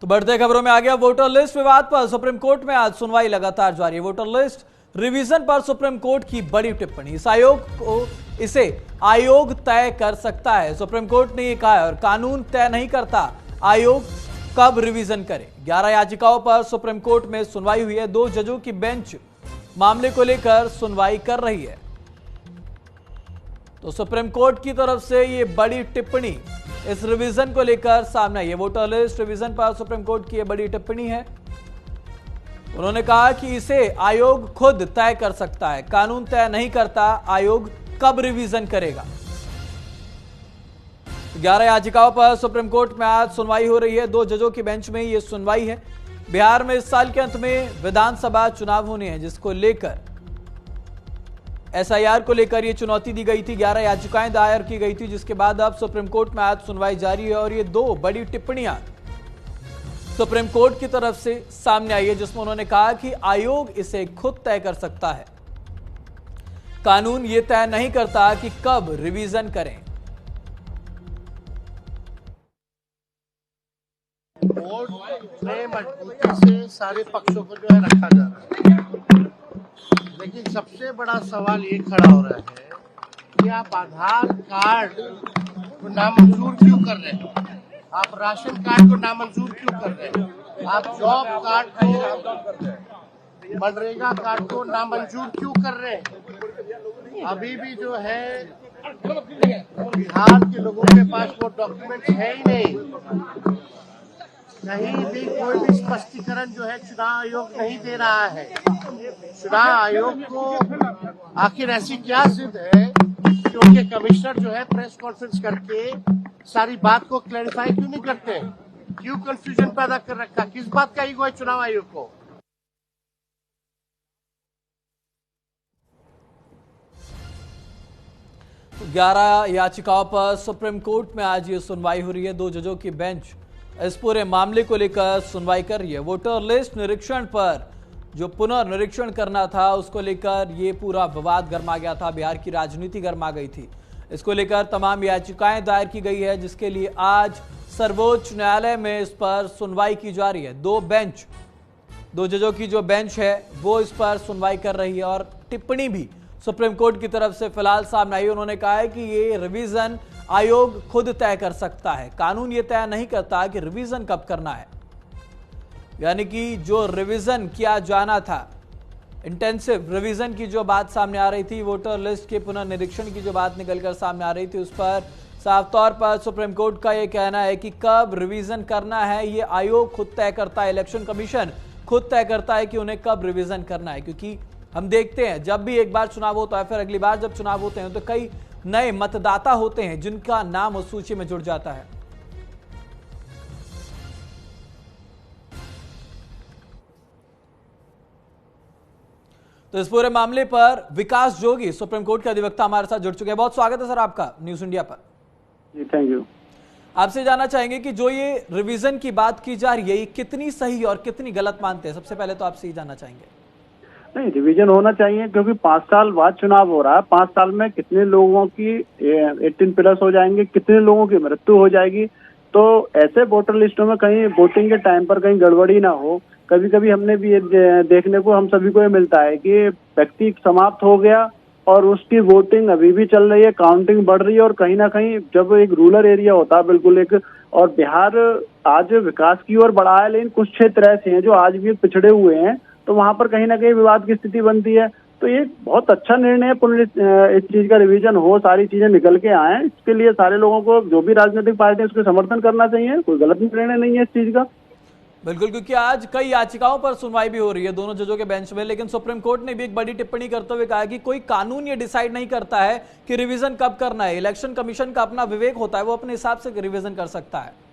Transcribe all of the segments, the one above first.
तो बढ़ते खबरों में आ गया वोटर लिस्ट विवाद पर सुप्रीम कोर्ट में आज सुनवाई लगातार जारी। वोटर लिस्ट रिवीजन पर सुप्रीम कोर्ट की बड़ी टिप्पणी। इसे आयोग तय कर सकता है, सुप्रीम कोर्ट ने ये कहा है, और कानून तय नहीं करता आयोग कब रिवीजन करे। 11 याचिकाओं पर सुप्रीम कोर्ट में सुनवाई हुई है। 2 जजों की बेंच मामले को लेकर सुनवाई कर रही है। तो सुप्रीम कोर्ट की तरफ से ये बड़ी टिप्पणी इस रिवीजन को लेकर सामने आई है। वोटर लिस्ट रिवीजन पर सुप्रीम कोर्ट की ये बड़ी टिप्पणी है। उन्होंने कहा कि इसे आयोग खुद तय कर सकता है, कानून तय नहीं करता आयोग कब रिवीजन करेगा। 11 याचिकाओं पर सुप्रीम कोर्ट में आज सुनवाई हो रही है। 2 जजों की बेंच में ये सुनवाई है। बिहार में इस साल के अंत में विधानसभा चुनाव होने हैं, जिसको लेकर एसआईआर को लेकर ये चुनौती दी गई थी। 11 याचिकाएं दायर की गई थी, जिसके बाद अब सुप्रीम कोर्ट में आज सुनवाई जारी है। और ये 2 बड़ी टिप्पणियां सुप्रीम कोर्ट की तरफ से सामने आई है, जिसमें उन्होंने कहा कि आयोग इसे खुद तय कर सकता है, कानून ये तय नहीं करता कि कब रिवीजन करें। कोर्ट में मजबूती से सारे पक्षों को जो है रखा जा रहा है, लेकिन सबसे बड़ा सवाल ये खड़ा हो रहा है कि आप आधार कार्ड को नामंजूर क्यों कर रहे हैं, आप राशन कार्ड को नामंजूर क्यों कर रहे हैं, आप जॉब कार्ड को, मनरेगा कार्ड को नामंजूर क्यों कर रहे हैं। अभी भी जो है बिहार के लोगों के पास वो डॉक्यूमेंट है ही नहीं। कहीं भी कोई भी स्पष्टीकरण जो है चुनाव आयोग नहीं दे रहा है। चुनाव आयोग को आखिर ऐसी क्या जिद है कि उनके कमिश्नर जो है प्रेस कॉन्फ्रेंस करके सारी बात को क्लैरिफाई क्यों नहीं करते, क्यों कंफ्यूजन पैदा कर रखा, किस बात का ईगो है चुनाव आयोग को। 11 याचिकाओं पर सुप्रीम कोर्ट में आज ये सुनवाई हो रही है। 2 जजों की बेंच इस पूरे मामले को लेकर सुनवाई कर रही है। वोटर लिस्ट निरीक्षण पर जो पुनर्निरीक्षण करना था, उसको लेकर ये पूरा विवाद गर्मा गया था। बिहार की राजनीति गर्मा गई थी। इसको लेकर तमाम याचिकाएं दायर की गई है, जिसके लिए आज सर्वोच्च न्यायालय में इस पर सुनवाई की जा रही है। 2 जजों की जो बेंच है वो इस पर सुनवाई कर रही है। और टिप्पणी भी सुप्रीम कोर्ट की तरफ से फिलहाल सामने आई। उन्होंने कहा है कि ये रिवीजन आयोग खुद तय कर सकता है, कानून ये तय नहीं करता कि रिवीजन कब करना है। यानी कि जो रिवीजन किया जाना था, इंटेंसिव रिवीजन की जो बात सामने आ रही थी, वोटर लिस्ट के पुनर्निरीक्षण की जो बात निकलकर सामने आ रही थी, उस पर साफ तौर पर सुप्रीम कोर्ट का ये कहना है कि कब रिवीजन करना है ये आयोग खुद तय करता है, इलेक्शन कमीशन खुद तय करता है कि उन्हें कब रिवीजन करना है। क्योंकि हम देखते हैं जब भी एक बार चुनाव होता है, फिर अगली बार जब चुनाव होते हैं तो कई नए मतदाता होते हैं जिनका नाम उस सूची में जुड़ जाता है। तो इस पूरे मामले पर विकास जोगी, सुप्रीम कोर्ट के अधिवक्ता, हमारे साथ जुड़ चुके हैं। बहुत स्वागत है सर आपका न्यूज इंडिया पर। जी थैंक यू। आपसे जानना चाहेंगे कि जो ये रिवीजन की बात की जा रही है, ये कितनी सही और कितनी गलत मानते हैं? सबसे पहले तो आपसे ही जानना चाहेंगे। नहीं, रिवीजन होना चाहिए क्योंकि 5 साल बाद चुनाव हो रहा है। 5 साल में कितने लोगों की 18+ हो जाएंगे, कितने लोगों की मृत्यु हो जाएगी। तो ऐसे वोटर लिस्टों में कहीं वोटिंग के टाइम पर कहीं गड़बड़ी ना हो। कभी कभी हमने भी ये देखने को, हम सभी को ये मिलता है कि व्यक्ति समाप्त हो गया और उसकी वोटिंग अभी भी चल रही है, काउंटिंग बढ़ रही है। और कहीं ना कहीं जब एक रूरल एरिया होता है बिल्कुल एक, और बिहार आज विकास की ओर बढ़ा है, लेकिन कुछ क्षेत्र ऐसे हैं जो आज भी पिछड़े हुए हैं, तो वहां पर कहीं ना कहीं विवाद की स्थिति बनती है। तो ये बहुत अच्छा निर्णय है, इस चीज का रिवीजन हो, सारी चीजें निकल के आए। इसके लिए सारे लोगों को, जो भी राजनीतिक पार्टी है, उसको समर्थन करना चाहिए। कोई गलत निर्णय नहीं है इस चीज का। बिल्कुल, क्योंकि आज कई याचिकाओं पर सुनवाई भी हो रही है 2 जजों के बेंच में, लेकिन सुप्रीम कोर्ट ने भी एक बड़ी टिप्पणी करते हुए कहा कि कोई कानून ये डिसाइड नहीं करता है कि रिवीजन कब करना है। इलेक्शन कमीशन का अपना विवेक होता है, वो अपने हिसाब से रिवीजन कर सकता है।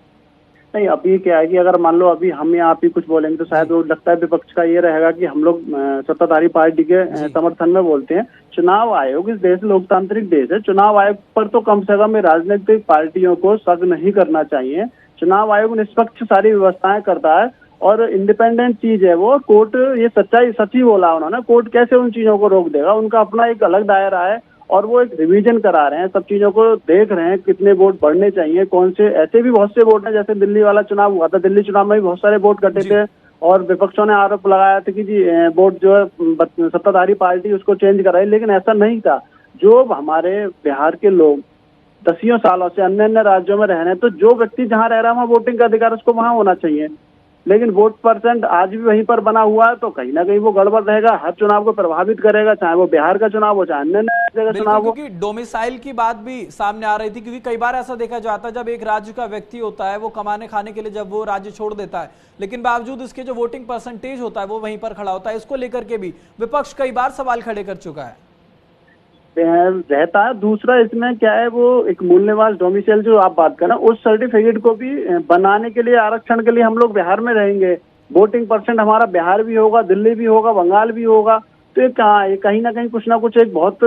नहीं, अभी क्या है कि अगर मान लो अभी हम यहाँ पे कुछ बोलेंगे तो शायद वो लगता है विपक्ष का ये रहेगा कि हम लोग सत्ताधारी पार्टी के समर्थन में बोलते हैं। चुनाव आयोग, इस देश लोकतांत्रिक देश है, चुनाव आयोग पर तो कम से कम राजनीतिक पार्टियों को शक नहीं करना चाहिए। चुनाव आयोग निष्पक्ष सारी व्यवस्थाएं करता है और इंडिपेंडेंट चीज है वो। कोर्ट ये सच्चाई सच ही बोला उन्होंने, कोर्ट कैसे उन चीजों को रोक देगा, उनका अपना एक अलग दायरा है और वो एक रिवीजन करा रहे हैं, सब चीजों को देख रहे हैं, कितने वोट बढ़ने चाहिए, कौन से ऐसे भी बहुत से वोट हैं, जैसे दिल्ली वाला चुनाव हुआ था, दिल्ली चुनाव में भी बहुत सारे वोट कटे थे और विपक्षों ने आरोप लगाया था कि जी वोट जो है सत्ताधारी पार्टी उसको चेंज कराई, लेकिन ऐसा नहीं था। जो हमारे बिहार के लोग दसियों सालों से अन्य अन्य राज्यों में रह रहे हैं, तो जो व्यक्ति जहाँ रह रहा है वहाँ वोटिंग का अधिकार उसको वहाँ होना चाहिए, लेकिन वोट परसेंट आज भी वहीं पर बना हुआ है, तो कहीं ना कहीं वो गड़बड़ रहेगा, हर चुनाव को प्रभावित करेगा, चाहे वो बिहार का चुनाव हो चाहे अन्य जगह चुनाव हो। क्योंकि डोमिसाइल की बात भी सामने आ रही थी, क्योंकि कई बार ऐसा देखा जाता है जब एक राज्य का व्यक्ति होता है वो कमाने खाने के लिए जब वो राज्य छोड़ देता है, लेकिन बावजूद इसके जो वोटिंग परसेंटेज होता है वो वहीं पर खड़ा होता है। इसको लेकर के भी विपक्ष कई बार सवाल खड़े कर चुका है रहता है। दूसरा इसमें क्या है, वो एक मूल्यवान डोमिसाइल जो आप बात कर रहे हैं, उस सर्टिफिकेट को भी बनाने के लिए, आरक्षण के लिए हम लोग बिहार में रहेंगे, वोटिंग परसेंट हमारा बिहार भी होगा, दिल्ली भी होगा, बंगाल भी होगा, तो ये कहीं ना कहीं कुछ ना कुछ एक बहुत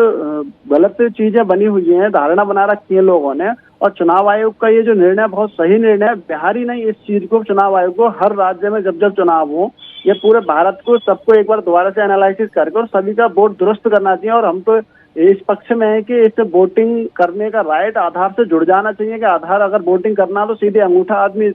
गलत चीजें बनी हुई हैं, धारणा बना रखी है लोगों ने। और चुनाव आयोग का ये जो निर्णय बहुत सही निर्णय है, बिहार ही नहीं, इस चीज को चुनाव आयोग को हर राज्य में जब जब चुनाव हो, ये पूरे भारत को सबको एक बार दोबारा से एनालिसिस करके और सभी का वोट दुरुस्त करना चाहिए। और हम तो इस पक्ष में है कि इस वोटिंग करने का राइट आधार से जुड़ जाना चाहिए, कि आधार अगर वोटिंग करना तो सीधे अंगूठा आदमी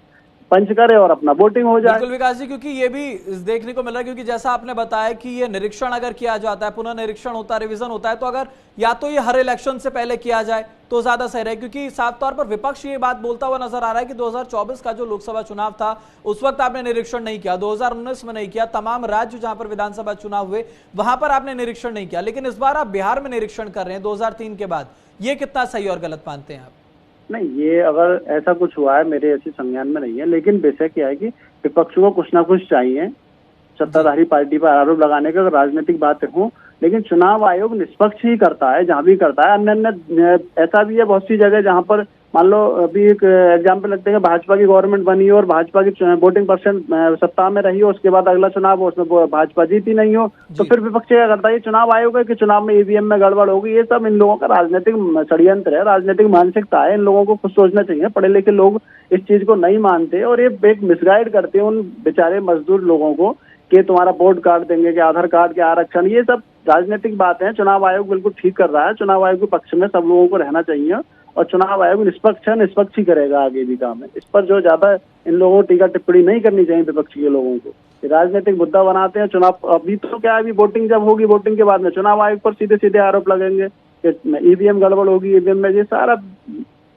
पंच करे और अपना वोटिंग हो जाए। बिल्कुल विकास जी, क्योंकि ये भी देखने को मिल रहा है, क्योंकि जैसा आपने बताया कि ये निरीक्षण अगर किया जाता है, पुनः निरीक्षण होता है, रिवीजन होता है, तो अगर या तो ये हर इलेक्शन से पहले किया जाए तो ज्यादा सही रहे, क्योंकि साफ तौर पर विपक्ष ये बात बोलता हुआ नजर आ रहा है कि 2024 का जो लोकसभा चुनाव था उस वक्त आपने निरीक्षण नहीं किया, 2019 में नहीं किया, तमाम राज्य जहां पर विधानसभा चुनाव हुए वहां पर आपने निरीक्षण नहीं किया, लेकिन इस बार आप बिहार में निरीक्षण कर रहे हैं 2003 के बाद। ये कितना सही और गलत मानते हैं आप? नहीं, ये अगर ऐसा कुछ हुआ है मेरे ऐसे संज्ञान में नहीं है, लेकिन विषय क्या है कि विपक्ष को कुछ ना कुछ चाहिए सत्ताधारी पार्टी पर आरोप लगाने का, अगर राजनीतिक बातें हों, लेकिन चुनाव आयोग निष्पक्ष ही करता है जहां भी करता है। अन्य अन्य ऐसा भी है बहुत सी जगह जहां पर मान लो अभी एक एग्जाम्पल लगते हैं, भाजपा की गवर्नमेंट बनी हो और भाजपा की वोटिंग परसेंट सत्ता में रही हो, उसके बाद अगला चुनाव हो उसमें भाजपा जीती नहीं हो, तो फिर विपक्ष क्या करता है, ये चुनाव आयोग है कि चुनाव में ईवीएम में गड़बड़ होगी। ये सब इन लोगों का राजनीतिक षड्यंत्र है, राजनीतिक मानसिकता है, इन लोगों को खुद सोचना चाहिए। पढ़े लिखे लोग इस चीज को नहीं मानते और ये एक मिसगाइड करते हैं उन बेचारे मजदूर लोगों को कि तुम्हारा वोट कार्ड देंगे, कि आधार कार्ड के आरक्षण, ये सब राजनीतिक बातें हैं। चुनाव आयोग बिल्कुल ठीक कर रहा है, चुनाव आयोग के पक्ष में सब लोगों को रहना चाहिए और चुनाव आयोग निष्पक्ष है, निष्पक्ष ही करेगा आगे भी काम है। इस पर जो ज्यादा इन लोगों को टीका टिप्पणी नहीं करनी चाहिए विपक्ष के लोगों को, राजनीतिक मुद्दा बनाते हैं। चुनाव अभी तो क्या है, अभी वोटिंग जब होगी, वोटिंग के बाद में चुनाव आयोग पर सीधे सीधे आरोप लगेंगे कि ईवीएम गड़बड़ होगी, ईवीएम में, ये सारा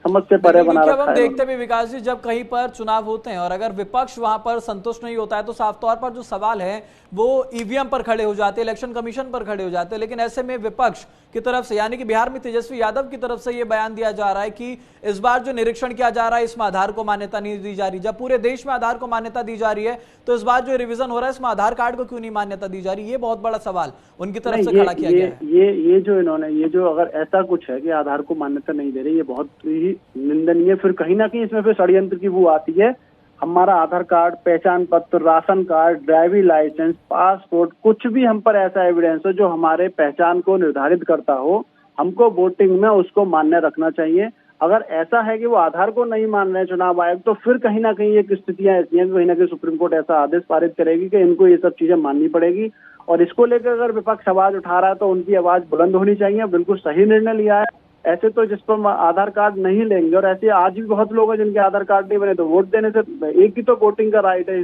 समझ से परे बना रखा है। हम देखते भी विकास जी, जब कहीं पर चुनाव होते हैं और अगर विपक्ष वहां पर संतुष्ट नहीं होता है तो साफ तौर पर जो सवाल है वो ईवीएम पर खड़े हो जाते हैं, इलेक्शन कमीशन पर खड़े हो जाते हैं। लेकिन ऐसे में विपक्ष की तरफ से, यानी कि बिहार में तेजस्वी यादव की तरफ से ये बयान दिया जा रहा है कि इस बार जो निरीक्षण किया जा रहा है इसमें आधार को मान्यता नहीं दी जा रही। जब पूरे देश में आधार को मान्यता दी जा रही है तो इस बार जो रिवीजन हो रहा है इसमें आधार कार्ड को क्यों नहीं मान्यता दी जा रही? ये बहुत बड़ा सवाल उनकी तरफ से खड़ा किया गया है। ये जो इन्होंने, ये जो अगर ऐसा कुछ है कि आधार को मान्यता नहीं दे रही, ये बहुत ही निंदनीय। फिर कहीं ना कहीं इसमें फिर षड्यंत्र की वो आती है। हमारा आधार कार्ड, पहचान पत्र, ration card, driving licence, passport, कुछ भी हम पर ऐसा एविडेंस हो जो हमारे पहचान को निर्धारित करता हो, हमको वोटिंग में उसको मान्य रखना चाहिए। अगर ऐसा है कि वो आधार को नहीं मान रहे चुनाव आयोग, तो फिर कहीं ना कहीं एक स्थितियां ऐसी हैं, कहीं ना कहीं सुप्रीम कोर्ट ऐसा आदेश पारित करेगी कि इनको ये सब चीजें माननी पड़ेगी। और इसको लेकर अगर विपक्ष आवाज उठा रहा है तो उनकी आवाज बुलंद होनी चाहिए। बिल्कुल सही निर्णय लिया है। ऐसे तो जिस पर आधार कार्ड नहीं लेंगे, और ऐसे आज भी बहुत लोग हैं जिनके आधार कार्ड नहीं बने, तो वोट देने से, एक ही तो वोटिंग का राइट है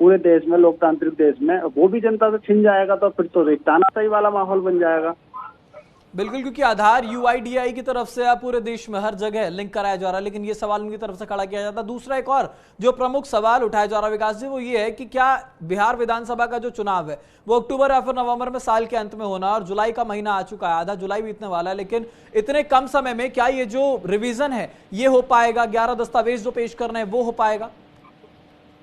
पूरे देश में, लोकतांत्रिक देश में, वो भी जनता से छिन जाएगा तो फिर तो एक तानाशाही वाला माहौल बन जाएगा। बिल्कुल, क्योंकि आधार यूआईडीआई की तरफ से पूरे देश में हर जगह लिंक कराया जा रहा है, लेकिन ये सवाल उनकी तरफ से खड़ा किया जाता है। दूसरा एक और जो प्रमुख सवाल उठाया जा रहा है विकास जी, वो ये है कि क्या बिहार विधानसभा का जो चुनाव है वो अक्टूबर या फिर नवंबर में साल के अंत में होना, और जुलाई का महीना आ चुका है, आधा जुलाई बीतने वाला है, लेकिन इतने कम समय में क्या ये जो रिविजन है ये हो पाएगा? 11 दस्तावेज जो पेश करने हैं वो हो पाएगा?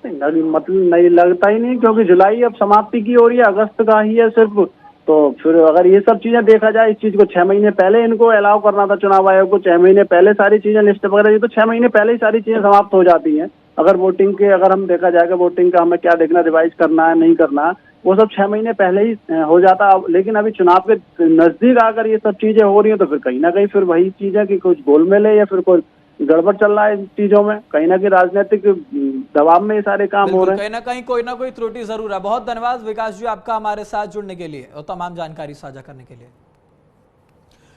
मतलब नहीं लगता ही नहीं, क्योंकि जुलाई अब समाप्ति की ओर ही, अगस्त का ही है सिर्फ। तो फिर अगर ये सब चीजें देखा जाए, इस चीज को 6 महीने पहले इनको अलाउ करना था चुनाव आयोग को, 6 महीने पहले सारी चीजें लिस्ट वगैरह, ये तो 6 महीने पहले ही सारी चीजें समाप्त हो जाती हैं। अगर वोटिंग के, अगर हम देखा जाएगा वोटिंग का हमें क्या देखना, रिवाइज करना है नहीं करना है, वो सब 6 महीने पहले ही हो जाता। लेकिन अभी चुनाव के नजदीक आकर ये सब चीजें हो रही है, तो फिर कहीं ना कहीं फिर वही चीज है कि कुछ गोलमेल है या फिर कोई गड़बड़ चल रहा है इन चीजों में, कहीं ना कहीं राजनीतिक दबाव में ये सारे काम हो रहे हैं। कहीं ना कहीं कोई ना कोई त्रुटि जरूर है। बहुत धन्यवाद विकास जी आपका हमारे साथ जुड़ने के लिए और तमाम जानकारी साझा करने के लिए।